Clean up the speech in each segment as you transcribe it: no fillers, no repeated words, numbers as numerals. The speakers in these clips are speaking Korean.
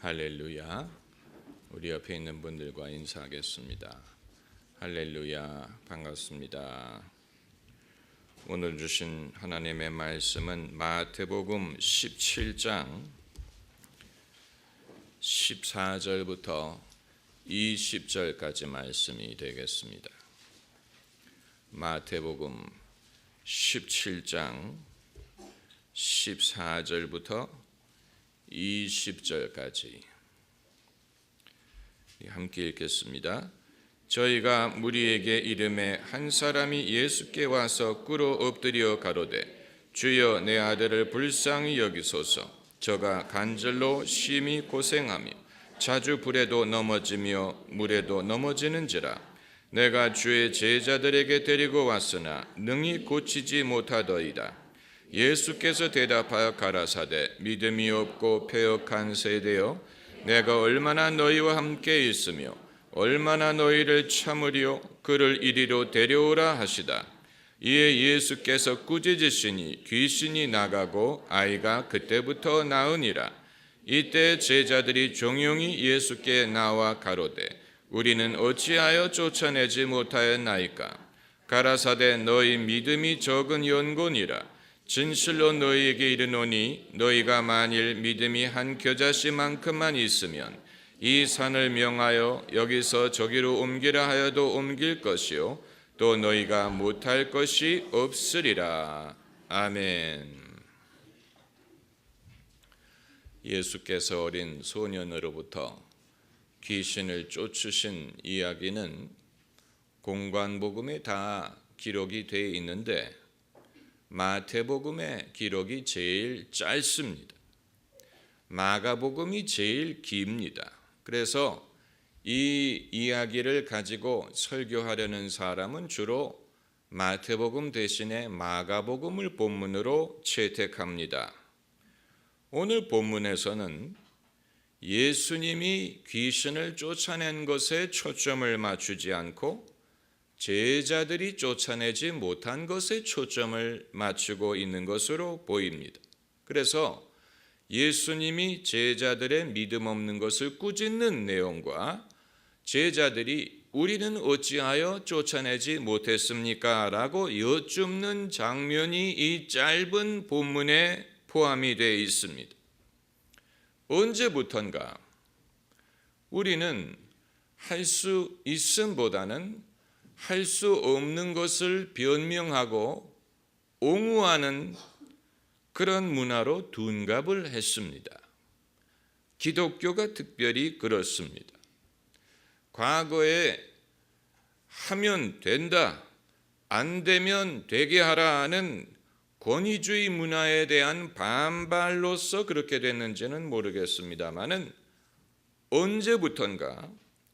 할렐루야. 우리 옆에 있는 분들과 인사하겠습니다. 할렐루야, 반갑습니다. 오늘 주신 하나님의 말씀은 마태복음 17장 14절부터 20절까지 말씀이 되겠습니다. 마태복음 17장 14절부터 20절까지 함께 읽겠습니다. 저희가 무리에게 이르매 한 사람이 예수께 와서 꿇어 엎드려 가로되 주여 내 아들을 불쌍히 여기소서. 저가 간절로 심히 고생하며 자주 불에도 넘어지며 물에도 넘어지는지라. 내가 주의 제자들에게 데리고 왔으나 능히 고치지 못하더이다. 예수께서 대답하여 가라사대 믿음이 없고 패역한 세대여, 내가 얼마나 너희와 함께 있으며 얼마나 너희를 참으리요. 그를 이리로 데려오라 하시다. 이에 예수께서 꾸짖으시니 귀신이 나가고 아이가 그때부터 나으니라. 이때 제자들이 종용이 예수께 나와 가로되 우리는 어찌하여 쫓아내지 못하였나이까. 가라사대 너희 믿음이 적은 연고니라. 진실로 너희에게 이르노니 너희가 만일 믿음이 한 겨자씨만큼만 있으면 이 산을 명하여 여기서 저기로 옮기라 하여도 옮길 것이요 또 너희가 못할 것이 없으리라. 아멘. 예수께서 어린 소년으로부터 귀신을 쫓으신 이야기는 공관복음에 다 기록이 되어 있는데 마태복음의 기록이 제일 짧습니다. 마가복음이 제일 깁니다. 그래서 이 이야기를 가지고 설교하려는 사람은 주로 마태복음 대신에 마가복음을 본문으로 채택합니다. 오늘 본문에서는 예수님이 귀신을 쫓아낸 것에 초점을 맞추지 않고 제자들이 쫓아내지 못한 것에 초점을 맞추고 있는 것으로 보입니다. 그래서 예수님이 제자들의 믿음 없는 것을 꾸짖는 내용과 제자들이 우리는 어찌하여 쫓아내지 못했습니까? 라고 여쭙는 장면이 이 짧은 본문에 포함이 되어 있습니다. 언제부턴가 우리는 할 수 있음보다는 할 수 없는 것을 변명하고 옹호하는 그런 문화로 둔갑을 했습니다. 기독교가 특별히 그렇습니다. 과거에 하면 된다, 안 되면 되게 하라는 권위주의 문화에 대한 반발로서 그렇게 됐는지는 모르겠습니다만은 언제부턴가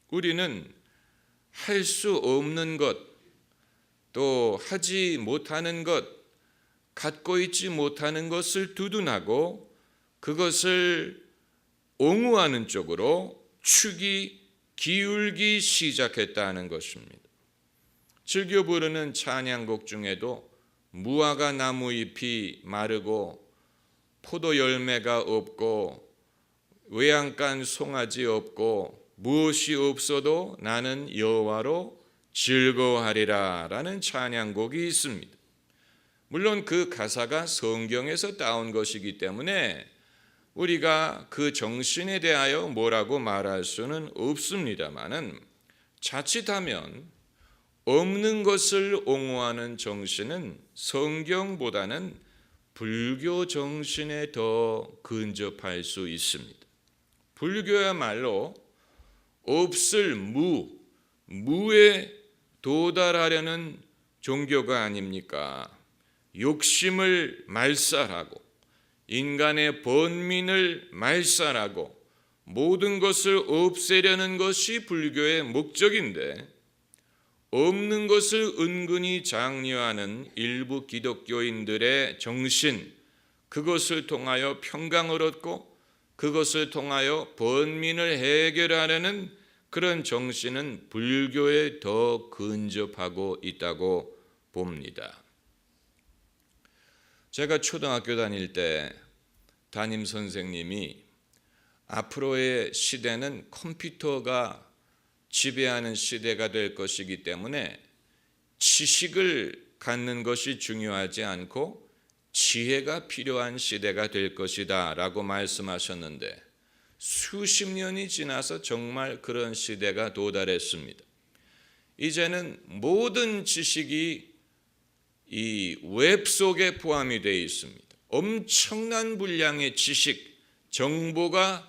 우리는 할 수 없는 것, 또 하지 못하는 것, 갖고 있지 못하는 것을 두둔하고 그것을 옹호하는 쪽으로 축이 기울기 시작했다는 것입니다. 즐겨 부르는 찬양곡 중에도 무화과 나무 잎이 마르고 포도 열매가 없고 외양간 송아지 없고 무엇이 없어도 나는 여호와로 즐거워하리라 라는 찬양곡이 있습니다. 물론 그 가사가 성경에서 따온 것이기 때문에 우리가 그 정신에 대하여 뭐라고 말할 수는 없습니다마는 자칫하면 없는 것을 옹호하는 정신은 성경보다는 불교 정신에 더 근접할 수 있습니다. 불교야말로 없을 무에 도달하려는 종교가 아닙니까? 욕심을 말살하고 인간의 번민을 말살하고 모든 것을 없애려는 것이 불교의 목적인데 없는 것을 은근히 장려하는 일부 기독교인들의 정신, 그것을 통하여 평강을 얻고 그것을 통하여 번민을 해결하려는 그런 정신은 불교에 더 근접하고 있다고 봅니다. 제가 초등학교 다닐 때 담임 선생님이 앞으로의 시대는 컴퓨터가 지배하는 시대가 될 것이기 때문에 지식을 갖는 것이 중요하지 않고 지혜가 필요한 시대가 될 것이다 라고 말씀하셨는데, 수십 년이 지나서 정말 그런 시대가 도달했습니다. 이제는 모든 지식이 이 웹 속에 포함이 되어 있습니다. 엄청난 분량의 지식, 정보가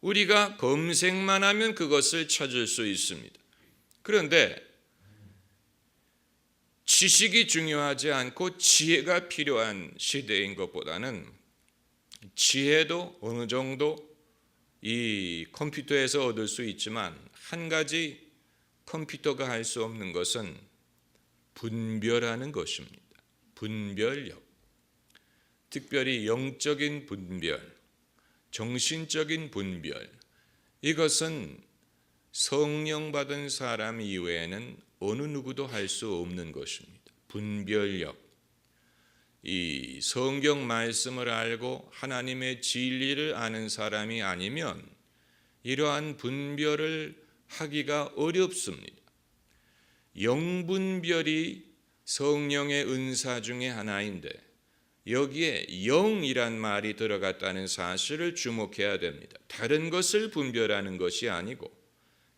우리가 검색만 하면 그것을 찾을 수 있습니다. 그런데 지식이 중요하지 않고 지혜가 필요한 시대인 것보다는, 지혜도 어느 정도 이 컴퓨터에서 얻을 수 있지만 한 가지 컴퓨터가 할 수 없는 것은 분별하는 것입니다. 분별력. 특별히 영적인 분별, 정신적인 분별, 이것은 성령 받은 사람 이외에는 어느 누구도 할 수 없는 것입니다. 분별력. 이 성경 말씀을 알고 하나님의 진리를 아는 사람이 아니면 이러한 분별을 하기가 어렵습니다. 영분별이 성령의 은사 중에 하나인데 여기에 영이란 말이 들어갔다는 사실을 주목해야 됩니다. 다른 것을 분별하는 것이 아니고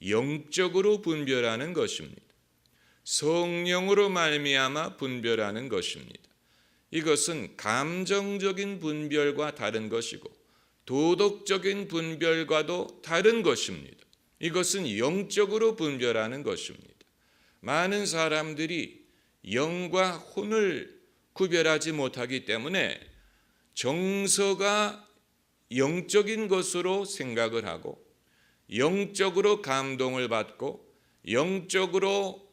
영적으로 분별하는 것입니다. 성령으로 말미암아 분별하는 것입니다. 이것은 감정적인 분별과 다른 것이고 도덕적인 분별과도 다른 것입니다. 이것은 영적으로 분별하는 것입니다. 많은 사람들이 영과 혼을 구별하지 못하기 때문에 정서가 영적인 것으로 생각을 하고 영적으로 감동을 받고 영적으로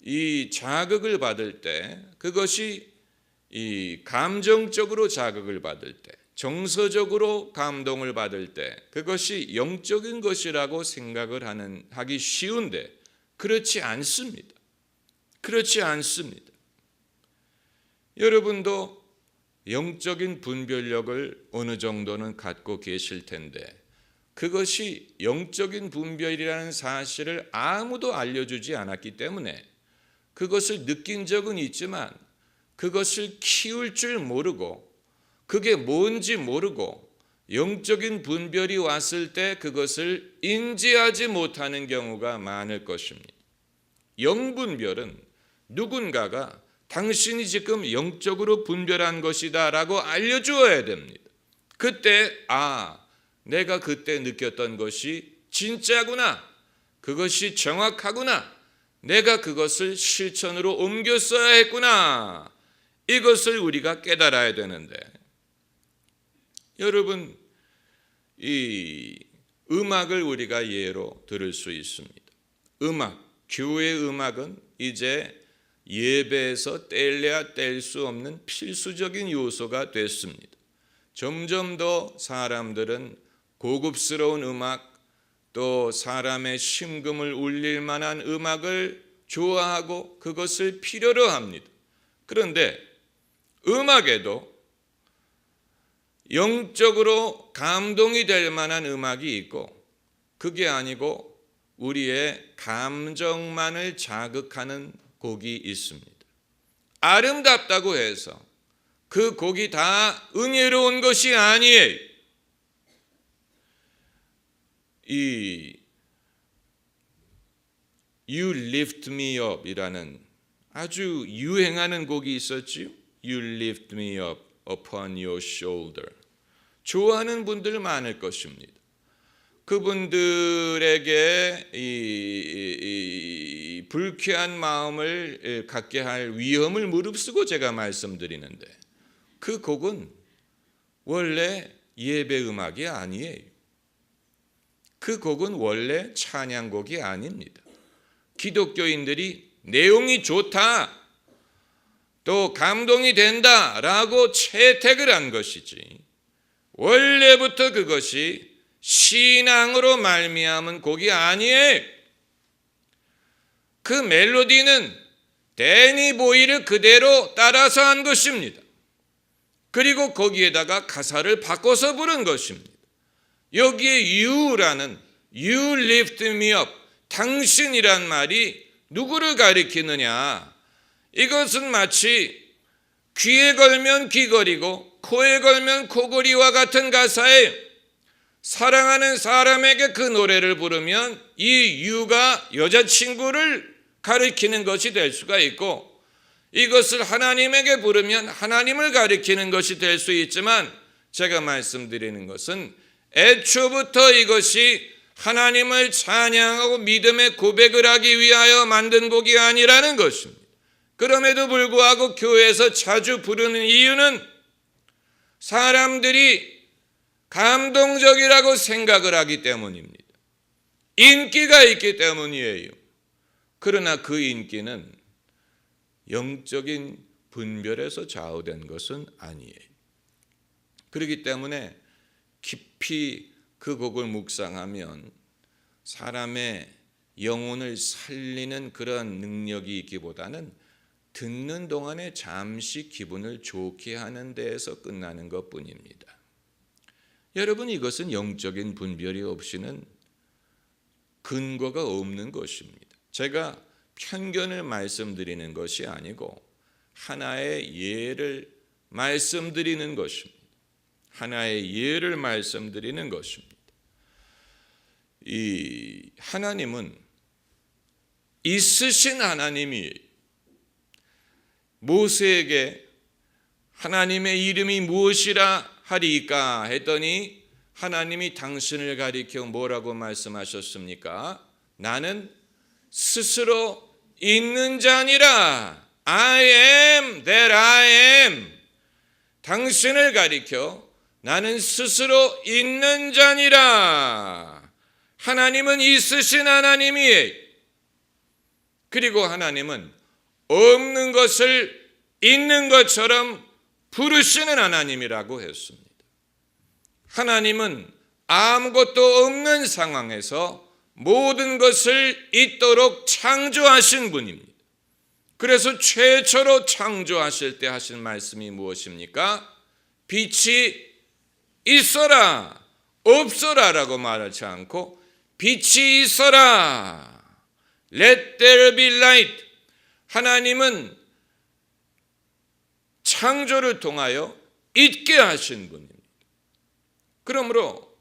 이 자극을 받을 때, 그것이 이 감정적으로 자극을 받을 때, 정서적으로 감동을 받을 때 그것이 영적인 것이라고 생각을 하기 쉬운데 그렇지 않습니다. 그렇지 않습니다. 여러분도 영적인 분별력을 어느 정도는 갖고 계실 텐데 그것이 영적인 분별이라는 사실을 아무도 알려주지 않았기 때문에 그것을 느낀 적은 있지만 그것을 키울 줄 모르고 그게 뭔지 모르고 영적인 분별이 왔을 때 그것을 인지하지 못하는 경우가 많을 것입니다. 영분별은 누군가가 당신이 지금 영적으로 분별한 것이다 라고 알려주어야 됩니다. 그때 내가 그때 느꼈던 것이 진짜구나, 그것이 정확하구나, 내가 그것을 실천으로 옮겼어야 했구나, 이것을 우리가 깨달아야 되는데, 여러분, 이 음악을 우리가 예로 들을 수 있습니다. 교회 음악은 이제 예배에서 뗄래야 뗄 수 없는 필수적인 요소가 됐습니다. 점점 더 사람들은 고급스러운 음악, 또 사람의 심금을 울릴 만한 음악을 좋아하고 그것을 필요로 합니다. 그런데 음악에도 영적으로 감동이 될 만한 음악이 있고 그게 아니고 우리의 감정만을 자극하는 곡이 있습니다. 아름답다고 해서 그 곡이 다 은혜로운 것이 아니에요. 이 You Lift Me Up 이라는 아주 유행하는 곡이 있었지요. You lift me up upon your shoulder. 좋아하는 분들 많을 것입니다. 그분들에게 이 불쾌한 마음을 갖게 할 위험을 무릅쓰고 제가 말씀드리는데 그 곡은 원래 예배 음악이 아니에요. 그 곡은 원래 찬양곡이 아닙니다. 기독교인들이 내용이 좋다, 또 감동이 된다라고 채택을 한 것이지 원래부터 그것이 신앙으로 말미암은 곡이 아니에요. 그 멜로디는 데니 보이를 그대로 따라서 한 것입니다. 그리고 거기에다가 가사를 바꿔서 부른 것입니다. 여기에 you라는 you lift me up, 당신이란 말이 누구를 가리키느냐? 이것은 마치 귀에 걸면 귀걸이고 코에 걸면 코걸이와 같은 가사에 사랑하는 사람에게 그 노래를 부르면 이 you가 여자친구를 가리키는 것이 될 수가 있고, 이것을 하나님에게 부르면 하나님을 가리키는 것이 될 수 있지만, 제가 말씀드리는 것은 애초부터 이것이 하나님을 찬양하고 믿음의 고백을 하기 위하여 만든 곡이 아니라는 것입니다. 그럼에도 불구하고 교회에서 자주 부르는 이유는 사람들이 감동적이라고 생각을 하기 때문입니다. 인기가 있기 때문이에요. 그러나 그 인기는 영적인 분별에서 좌우된 것은 아니에요. 그렇기 때문에 깊이 그 곡을 묵상하면 사람의 영혼을 살리는 그런 능력이 있기보다는 듣는 동안에 잠시 기분을 좋게 하는 데에서 끝나는 것뿐입니다. 여러분, 이것은 영적인 분별이 없이는 근거가 없는 것입니다. 제가 편견을 말씀드리는 것이 아니고 하나의 예를 말씀드리는 것입니다. 하나의 예를 말씀드리는 것입니다. 이 하나님은 있으신 하나님이 모세에게 하나님의 이름이 무엇이라 하리까 했더니 하나님이 당신을 가리켜 뭐라고 말씀하셨습니까? 나는 스스로 있는 자니라. I am that I am. 당신을 가리켜 나는 스스로 있는 자니라. 하나님은 있으신 하나님이에요. 그리고 하나님은 없는 것을 있는 것처럼 부르시는 하나님이라고 했습니다. 하나님은 아무것도 없는 상황에서 모든 것을 있도록 창조하신 분입니다. 그래서 최초로 창조하실 때 하신 말씀이 무엇입니까? 빛이 있어라, 없어라라고 말하지 않고 빛이 있어라. Let there be light. 하나님은 창조를 통하여 있게 하신 분입니다. 그러므로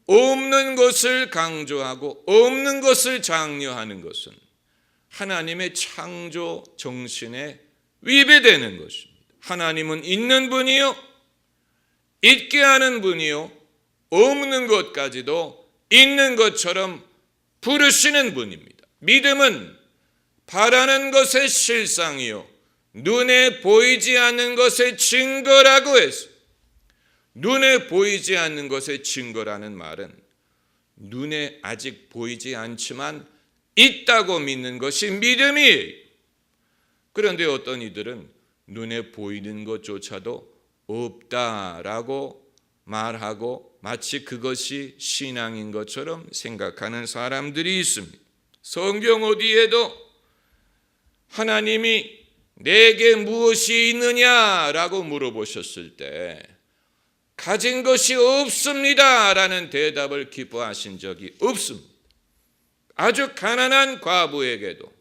없는 것을 강조하고 없는 것을 장려하는 것은 하나님의 창조 정신에 위배되는 것입니다. 하나님은 있는 분이요, 있게 하는 분이요, 없는 것까지도 있는 것처럼 부르시는 분입니다. 믿음은 바라는 것의 실상이요 눈에 보이지 않는 것의 증거라고 했습니다. 눈에 보이지 않는 것의 증거라는 말은 눈에 아직 보이지 않지만 있다고 믿는 것이 믿음이에요. 그런데 어떤 이들은 눈에 보이는 것조차도 없다라고 말하고 마치 그것이 신앙인 것처럼 생각하는 사람들이 있습니다. 성경 어디에도 하나님이 내게 무엇이 있느냐라고 물어보셨을 때 가진 것이 없습니다 라는 대답을 기뻐하신 적이 없습니다. 아주 가난한 과부에게도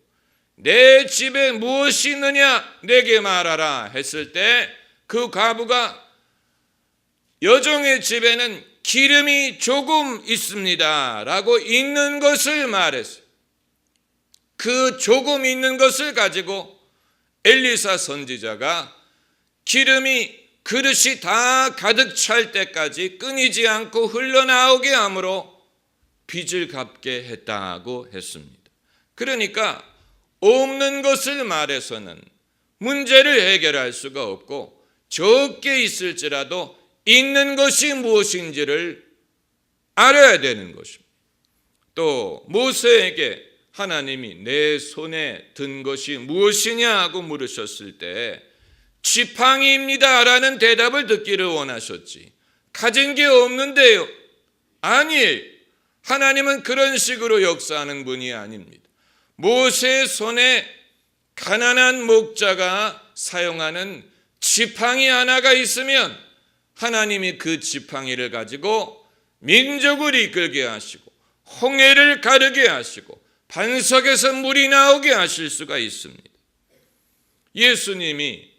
내 집에 무엇이 있느냐 내게 말하라 했을 때 그 과부가 여종의 집에는 기름이 조금 있습니다 라고 있는 것을 말했어요. 그 조금 있는 것을 가지고 엘리사 선지자가 기름이 그릇이 다 가득 찰 때까지 끊이지 않고 흘러나오게 함으로 빚을 갚게 했다고 했습니다. 그러니까 없는 것을 말해서는 문제를 해결할 수가 없고 적게 있을지라도 있는 것이 무엇인지를 알아야 되는 것입니다. 또 모세에게 하나님이 내 손에 든 것이 무엇이냐 하고 물으셨을 때 지팡이입니다 라는 대답을 듣기를 원하셨지 가진 게 없는데요. 아니에요. 하나님은 그런 식으로 역사하는 분이 아닙니다. 모세의 손에 가난한 목자가 사용하는 지팡이 하나가 있으면 하나님이 그 지팡이를 가지고 민족을 이끌게 하시고 홍해를 가르게 하시고 반석에서 물이 나오게 하실 수가 있습니다. 예수님이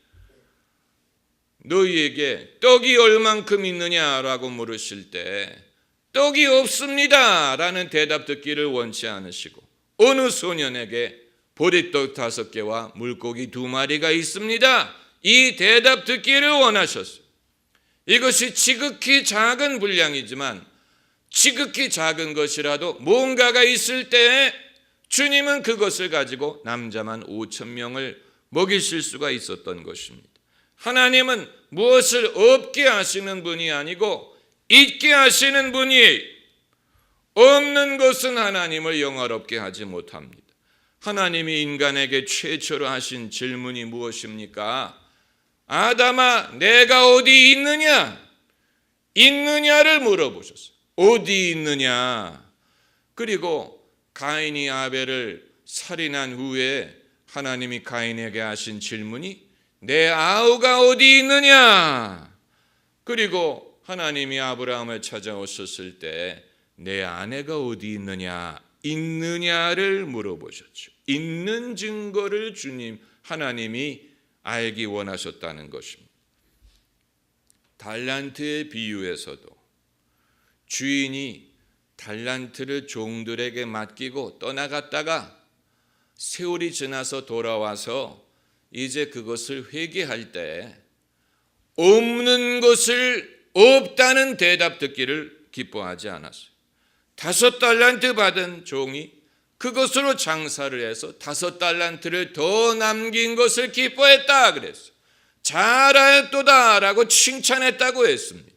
너희에게 떡이 얼만큼 있느냐라고 물으실 때 떡이 없습니다 라는 대답 듣기를 원치 않으시고 어느 소년에게 보리떡 5개와 물고기 2마리가 있습니다, 이 대답 듣기를 원하셨어요. 이것이 지극히 작은 분량이지만 지극히 작은 것이라도 뭔가가 있을 때 주님은 그것을 가지고 남자만 5,000명을 먹이실 수가 있었던 것입니다. 하나님은 무엇을 없게 하시는 분이 아니고 있게 하시는 분이에요. 없는 것은 하나님을 영화롭게 하지 못합니다. 하나님이 인간에게 최초로 하신 질문이 무엇입니까? 아담아, 내가 어디 있느냐? 있느냐를 물어보셨어요. 어디 있느냐? 그리고 가인이 아벨을 살인한 후에 하나님이 가인에게 하신 질문이 내 아우가 어디 있느냐? 그리고 하나님이 아브라함을 찾아오셨을 때 내 아내가 어디 있느냐? 있느냐를 물어보셨죠. 있는 증거를 하나님이 알기 원하셨다는 것입니다. 달란트의 비유에서도 주인이 달란트를 종들에게 맡기고 떠나갔다가 세월이 지나서 돌아와서 이제 그것을 회개할 때 없는 것을 없다는 대답 듣기를 기뻐하지 않았어요. 5달란트 받은 종이 그것으로 장사를 해서 5달란트를 더 남긴 것을 기뻐했다 그랬어요. 잘하였도다 라고 칭찬했다고 했습니다.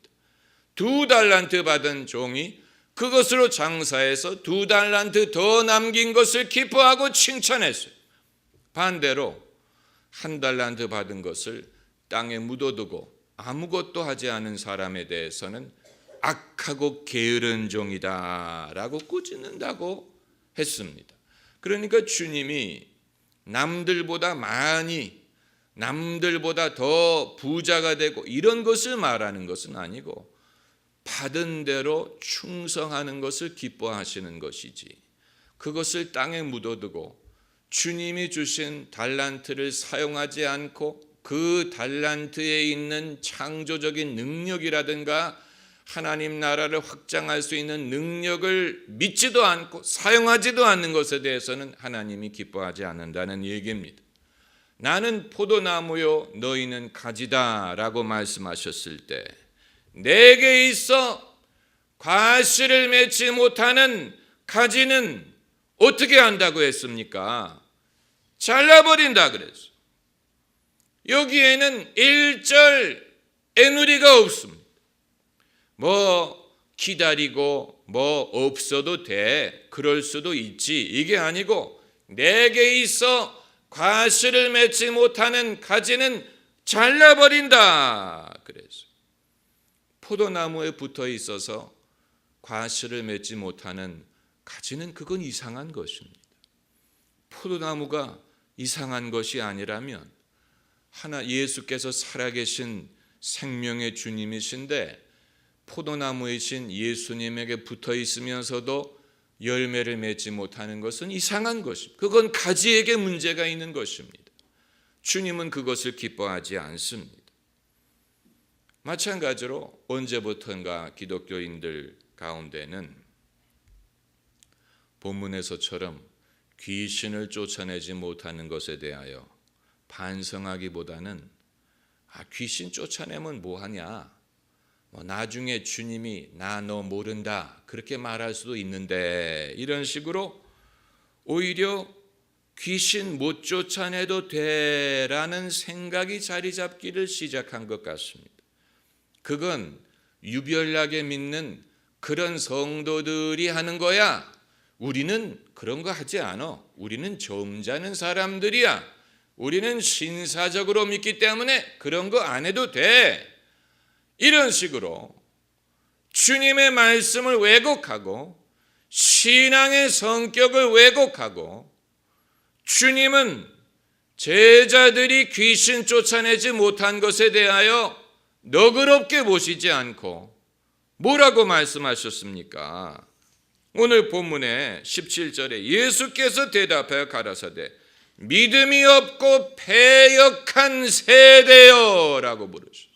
2달란트 받은 종이 그것으로 장사해서 2달란트 더 남긴 것을 기뻐하고 칭찬했어요. 반대로 1달란트 받은 것을 땅에 묻어두고 아무것도 하지 않은 사람에 대해서는 악하고 게으른 종이다 라고 꾸짖는다고 했습니다. 그러니까 주님이 남들보다 많이, 남들보다 더 부자가 되고 이런 것을 말하는 것은 아니고 받은 대로 충성하는 것을 기뻐하시는 것이지, 그것을 땅에 묻어두고 주님이 주신 달란트를 사용하지 않고 그 달란트에 있는 창조적인 능력이라든가 하나님 나라를 확장할 수 있는 능력을 믿지도 않고 사용하지도 않는 것에 대해서는 하나님이 기뻐하지 않는다는 얘기입니다. 나는 포도나무요 너희는 가지다 라고 말씀하셨을 때 내게 있어 과실을 맺지 못하는 가지는 어떻게 한다고 했습니까? 잘라버린다 그랬어요. 여기에는 일절 애누리가 없습니다. 뭐 기다리고 뭐 없어도 돼, 그럴 수도 있지, 이게 아니고 내게 있어 과실을 맺지 못하는 가지는 잘라버린다 그랬어요. 포도나무에 붙어 있어서 과실을 맺지 못하는 가지는 그건 이상한 것입니다. 포도나무가 이상한 것이 아니라면 예수께서 살아계신 생명의 주님이신데 포도나무이신 예수님에게 붙어 있으면서도 열매를 맺지 못하는 것은 이상한 것입니다. 그건 가지에게 문제가 있는 것입니다. 주님은 그것을 기뻐하지 않습니다. 마찬가지로 언제부턴가 기독교인들 가운데는 본문에서처럼 귀신을 쫓아내지 못하는 것에 대하여 반성하기보다는 귀신 쫓아내면 뭐하냐, 나중에 주님이 나 너 모른다 그렇게 말할 수도 있는데, 이런 식으로 오히려 귀신 못 쫓아내도 돼라는 생각이 자리 잡기를 시작한 것 같습니다. 그건 유별나게 믿는 그런 성도들이 하는 거야. 우리는 그런 거 하지 않아. 우리는 점잖은 사람들이야. 우리는 신사적으로 믿기 때문에 그런 거 안 해도 돼. 이런 식으로 주님의 말씀을 왜곡하고 신앙의 성격을 왜곡하고 주님은 제자들이 귀신 쫓아내지 못한 것에 대하여 너그럽게 보시지 않고 뭐라고 말씀하셨습니까? 오늘 본문의 17절에 예수께서 대답하여 가라사대 믿음이 없고 패역한 세대여 라고 부르셨어요.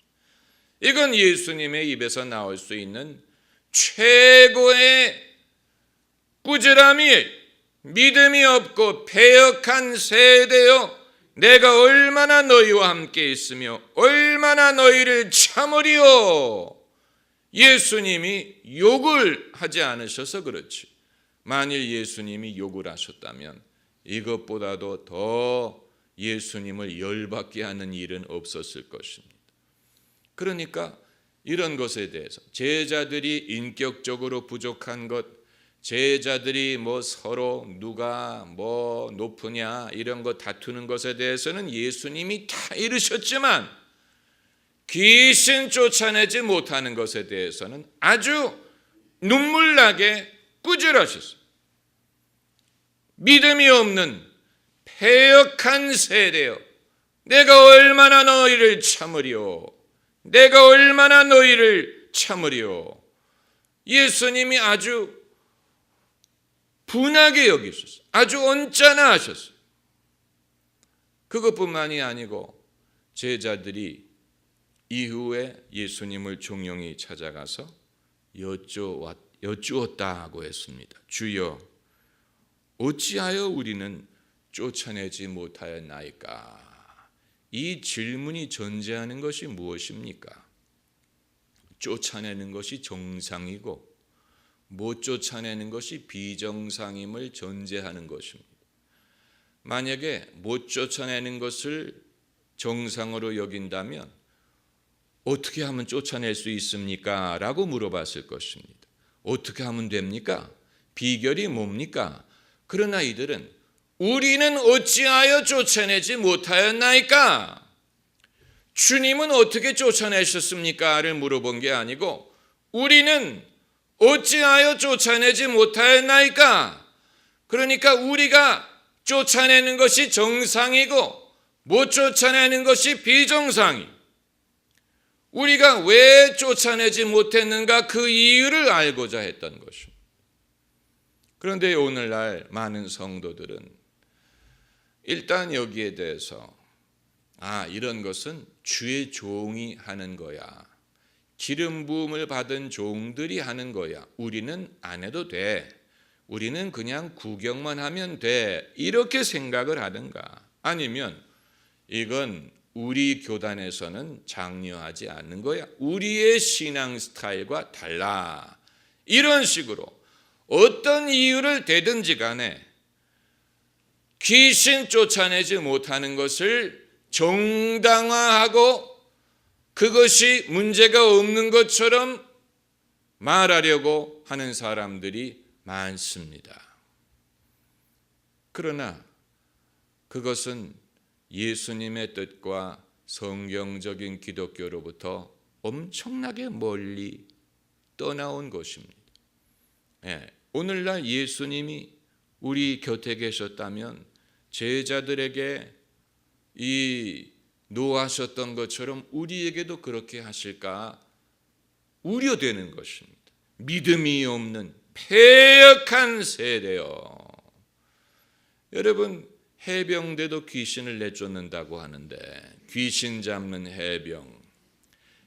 이건 예수님의 입에서 나올 수 있는 최고의 꾸지람이에요. 믿음이 없고 패역한 세대여, 내가 얼마나 너희와 함께 있으며 얼마나 너희를 참으리요. 예수님이 욕을 하지 않으셔서 그렇지, 만일 예수님이 욕을 하셨다면 이것보다도 더 예수님을 열받게 하는 일은 없었을 것입니다. 그러니까 이런 것에 대해서 제자들이 인격적으로 부족한 것, 제자들이 서로 누가 높으냐 이런 거 다투는 것에 대해서는 예수님이 다 이르셨지만 귀신 쫓아내지 못하는 것에 대해서는 아주 눈물나게 꾸짖으셨어요. 믿음이 없는 패역한 세대여, 내가 얼마나 너희를 참으리요. 내가 얼마나 너희를 참으리요. 예수님이 아주 분하게 여기셨어요. 아주 언짢아 하셨어요. 그것뿐만이 아니고 제자들이 이후에 예수님을 종용이 찾아가서 여쭈었다고 했습니다. 주여, 어찌하여 우리는 쫓아내지 못하였나이까? 이 질문이 전제하는 것이 무엇입니까? 쫓아내는 것이 정상이고 못 쫓아내는 것이 비정상임을 전제하는 것입니다. 만약에 못 쫓아내는 것을 정상으로 여긴다면 어떻게 하면 쫓아낼 수 있습니까? 라고 물어봤을 것입니다. 어떻게 하면 됩니까? 비결이 뭡니까? 그러나 이들은 우리는 어찌하여 쫓아내지 못하였나이까? 주님은 어떻게 쫓아내셨습니까? 를 물어본 게 아니고 우리는 어찌하여 쫓아내지 못하였나이까? 그러니까 우리가 쫓아내는 것이 정상이고 못 쫓아내는 것이 비정상이, 우리가 왜 쫓아내지 못했는가 그 이유를 알고자 했던 것입니다. 그런데 오늘날 많은 성도들은 일단 여기에 대해서 이런 것은 주의 종이 하는 거야, 기름 부음을 받은 종들이 하는 거야, 우리는 안 해도 돼, 우리는 그냥 구경만 하면 돼, 이렇게 생각을 하든가, 아니면 이건 우리 교단에서는 장려하지 않는 거야, 우리의 신앙 스타일과 달라, 이런 식으로 어떤 이유를 대든지 간에 귀신 쫓아내지 못하는 것을 정당화하고 그것이 문제가 없는 것처럼 말하려고 하는 사람들이 많습니다. 그러나 그것은 예수님의 뜻과 성경적인 기독교로부터 엄청나게 멀리 떠나온 것입니다. 오늘날 예수님이 우리 곁에 계셨다면 제자들에게 이 노하셨던 것처럼 우리에게도 그렇게 하실까 우려되는 것입니다. 믿음이 없는 패역한 세대여. 여러분, 해병대도 귀신을 내쫓는다고 하는데 귀신 잡는 해병,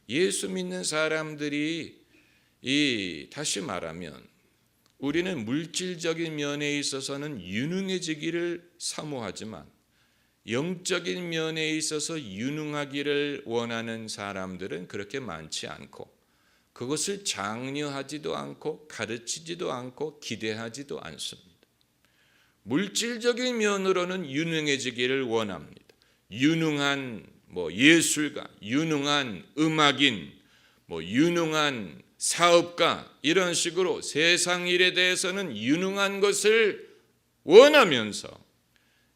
예수 믿는 사람들이 다시 말하면 우리는 물질적인 면에 있어서는 유능해지기를 사모하지만 영적인 면에 있어서 유능하기를 원하는 사람들은 그렇게 많지 않고 그것을 장려하지도 않고 가르치지도 않고 기대하지도 않습니다. 물질적인 면으로는 유능해지기를 원합니다. 유능한 예술가, 유능한 음악인, 유능한 사업가, 이런 식으로 세상 일에 대해서는 유능한 것을 원하면서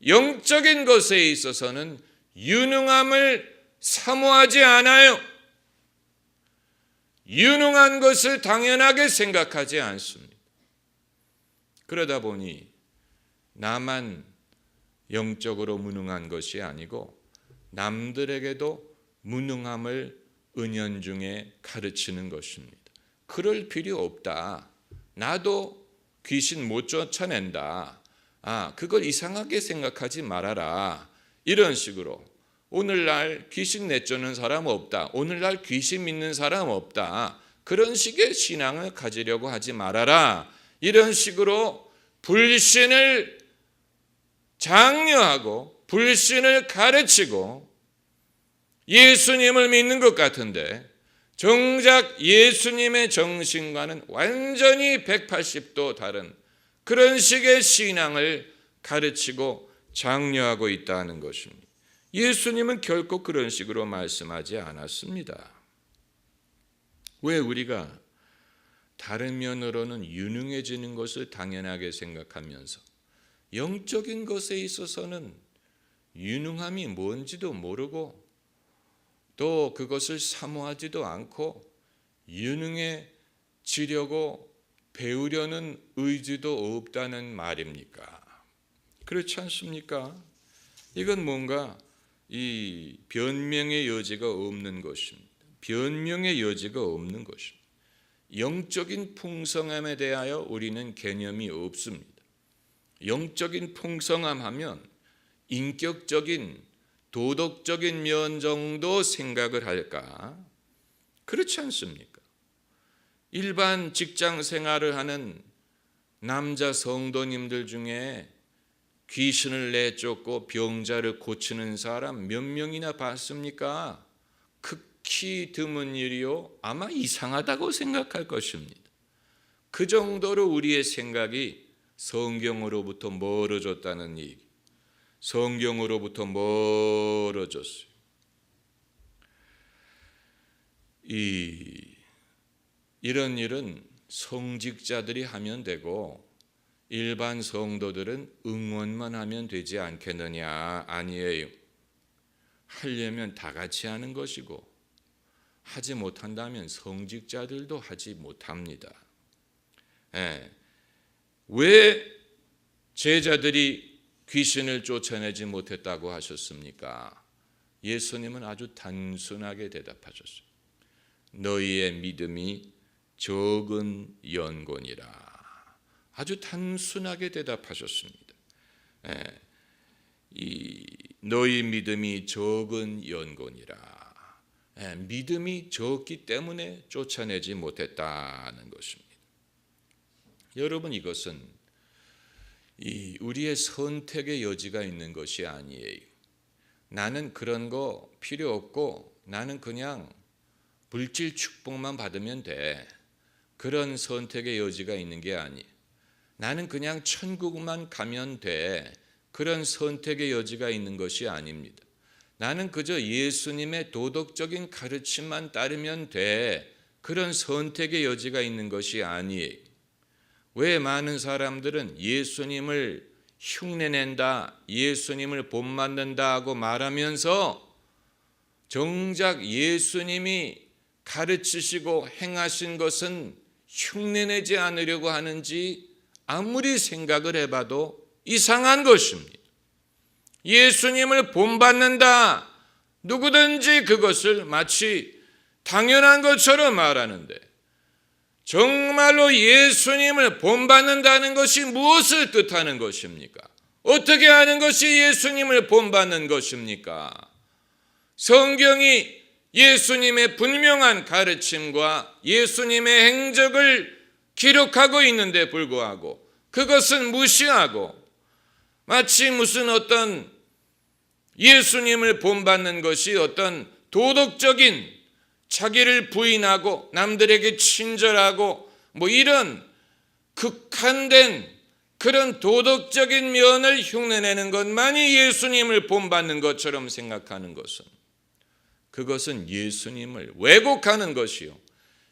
영적인 것에 있어서는 유능함을 사모하지 않아요. 유능한 것을 당연하게 생각하지 않습니다. 그러다 보니 나만 영적으로 무능한 것이 아니고 남들에게도 무능함을 은연중에 가르치는 것입니다. 그럴 필요 없다. 나도 귀신 못 쫓아낸다. 그걸 이상하게 생각하지 말아라. 이런 식으로 오늘날 귀신 내쫓는 사람 없다. 오늘날 귀신 믿는 사람 없다. 그런 식의 신앙을 가지려고 하지 말아라. 이런 식으로 불신을 장려하고 불신을 가르치고 예수님을 믿는 것 같은데 정작 예수님의 정신과는 완전히 180도 다른 그런 식의 신앙을 가르치고 장려하고 있다는 것입니다. 예수님은 결코 그런 식으로 말씀하지 않았습니다. 왜 우리가 다른 면으로는 유능해지는 것을 당연하게 생각하면서 영적인 것에 있어서는 유능함이 뭔지도 모르고 또 그것을 사모하지도 않고 유능해지려고 배우려는 의지도 없다는 말입니까? 그렇지 않습니까? 이건 뭔가 이 변명의 여지가 없는 것입니다. 변명의 여지가 없는 것입니다. 영적인 풍성함에 대하여 우리는 개념이 없습니다. 영적인 풍성함 하면 인격적인 도덕적인 면 정도 생각을 할까? 그렇지 않습니까? 일반 직장 생활을 하는 남자 성도님들 중에 귀신을 내쫓고 병자를 고치는 사람 몇 명이나 봤습니까? 극히 드문 일이요. 아마 이상하다고 생각할 것입니다. 그 정도로 우리의 생각이 성경으로부터 멀어졌다는 얘기. 성경으로부터 멀어졌어요. 이런 일은 성직자들이 하면 되고 일반 성도들은 응원만 하면 되지 않겠느냐? 아니에요. 하려면 다 같이 하는 것이고 하지 못한다면 성직자들도 하지 못합니다. 왜 제자들이 귀신을 쫓아내지 못했다고 하셨습니까? 예수님은 아주 단순하게 대답하셨어요. 너희의 믿음이 적은 연곤이라. 아주 단순하게 대답하셨습니다. 너희 믿음이 적은 연곤이라. 믿음이 적기 때문에 쫓아내지 못했다는 것입니다. 여러분, 이것은 우리의 선택의 여지가 있는 것이 아니에요. 나는 그런 거 필요 없고 나는 그냥 물질 축복만 받으면 돼. 그런 선택의 여지가 있는 게 아니에요. 나는 그냥 천국만 가면 돼. 그런 선택의 여지가 있는 것이 아닙니다. 나는 그저 예수님의 도덕적인 가르침만 따르면 돼. 그런 선택의 여지가 있는 것이 아니에요. 왜 많은 사람들은 예수님을 흉내낸다, 예수님을 본받는다 하고 말하면서 정작 예수님이 가르치시고 행하신 것은 흉내내지 않으려고 하는지 아무리 생각을 해봐도 이상한 것입니다. 예수님을 본받는다, 누구든지 그것을 마치 당연한 것처럼 말하는데 정말로 예수님을 본받는다는 것이 무엇을 뜻하는 것입니까? 어떻게 하는 것이 예수님을 본받는 것입니까? 성경이 예수님의 분명한 가르침과 예수님의 행적을 기록하고 있는데 불구하고 그것은 무시하고 마치 무슨 어떤 예수님을 본받는 것이 어떤 도덕적인 자기를 부인하고 남들에게 친절하고 이런 극한된 그런 도덕적인 면을 흉내내는 것만이 예수님을 본받는 것처럼 생각하는 것은 그것은 예수님을 왜곡하는 것이요.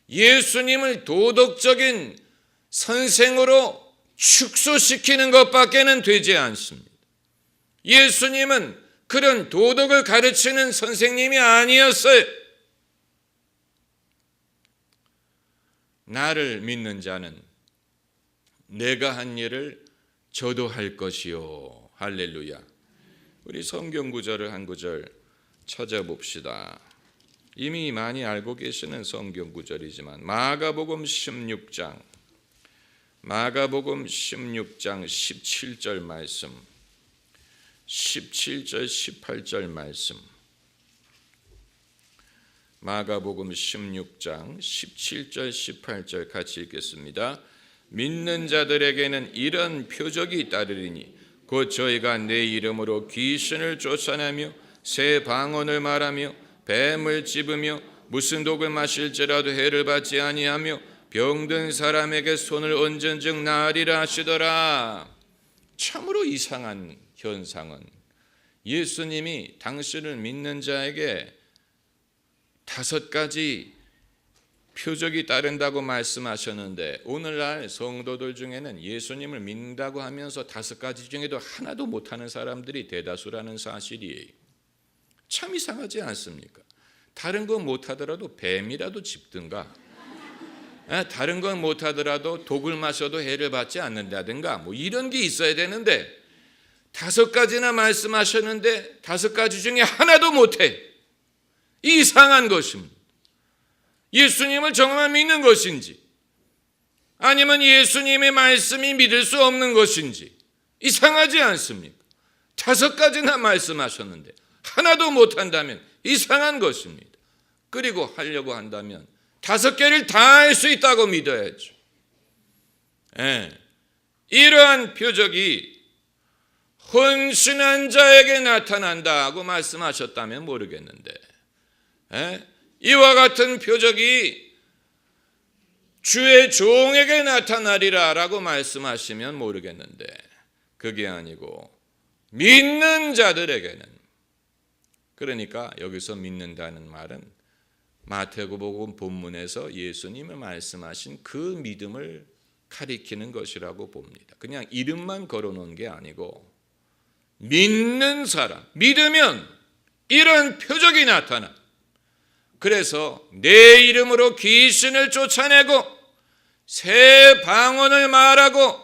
예수님을 도덕적인 선생으로 축소시키는 것밖에는 되지 않습니다. 예수님은 그런 도덕을 가르치는 선생님이 아니었어요. 나를 믿는 자는 내가 한 일을 저도 할 것이요. 할렐루야. 우리 성경 구절을 한 구절 찾아봅시다. 이미 많이 알고 계시는 성경 구절이지만 마가복음 16장 17절 말씀, 17절 18절 말씀. 마가복음 16장 17절 18절 같이 읽겠습니다. 믿는 자들에게는 이런 표적이 따르리니 곧 저희가 내 이름으로 귀신을 쫓아내며 새 방언을 말하며 뱀을 찝으며 무슨 독을 마실지라도 해를 받지 아니하며 병든 사람에게 손을 얹은즉 나으리라 하시더라. 참으로 이상한 현상은 예수님이 당신을 믿는 자에게 5가지 표적이 따른다고 말씀하셨는데 오늘날 성도들 중에는 예수님을 믿는다고 하면서 5가지 중에도 하나도 못하는 사람들이 대다수라는 사실이에요. 참 이상하지 않습니까? 다른 건 못하더라도 뱀이라도 짚든가, 다른 건 못하더라도 독을 마셔도 해를 받지 않는다든가 뭐 이런 게 있어야 되는데 5가지나 말씀하셨는데 5가지 중에 하나도 못해. 이상한 것입니다. 예수님을 정말 믿는 것인지 아니면 예수님의 말씀이 믿을 수 없는 것인지 이상하지 않습니까? 5가지나 말씀하셨는데 하나도 못한다면 이상한 것입니다. 그리고 하려고 한다면 5개를 다 할 수 있다고 믿어야죠. 이러한 표적이 헌신한 자에게 나타난다고 말씀하셨다면 모르겠는데 이와 같은 표적이 주의 종에게 나타나리라 라고 말씀하시면 모르겠는데 그게 아니고 믿는 자들에게는, 그러니까 여기서 믿는다는 말은 마태복음 본문에서 예수님이 말씀하신 그 믿음을 가리키는 것이라고 봅니다. 그냥 이름만 걸어놓은 게 아니고 믿는 사람, 믿으면 이런 표적이 나타나. 그래서 내 이름으로 귀신을 쫓아내고 새 방언을 말하고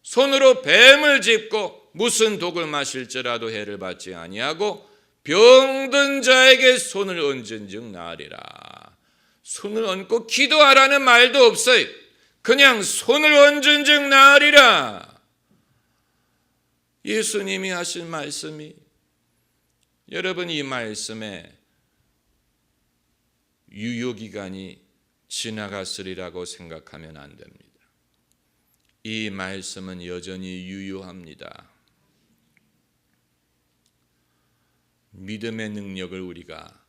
손으로 뱀을 짚고 무슨 독을 마실지라도 해를 받지 아니하고 병든 자에게 손을 얹은즉 나으리라. 손을 얹고 기도하라는 말도 없어요. 그냥 손을 얹은즉 나으리라. 예수님이 하신 말씀이, 여러분 이 말씀에 유효기간이 지나갔으리라고 생각하면 안 됩니다. 이 말씀은 여전히 유효합니다. 믿음의 능력을 우리가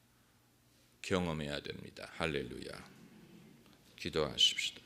경험해야 됩니다. 할렐루야. 기도하십시다.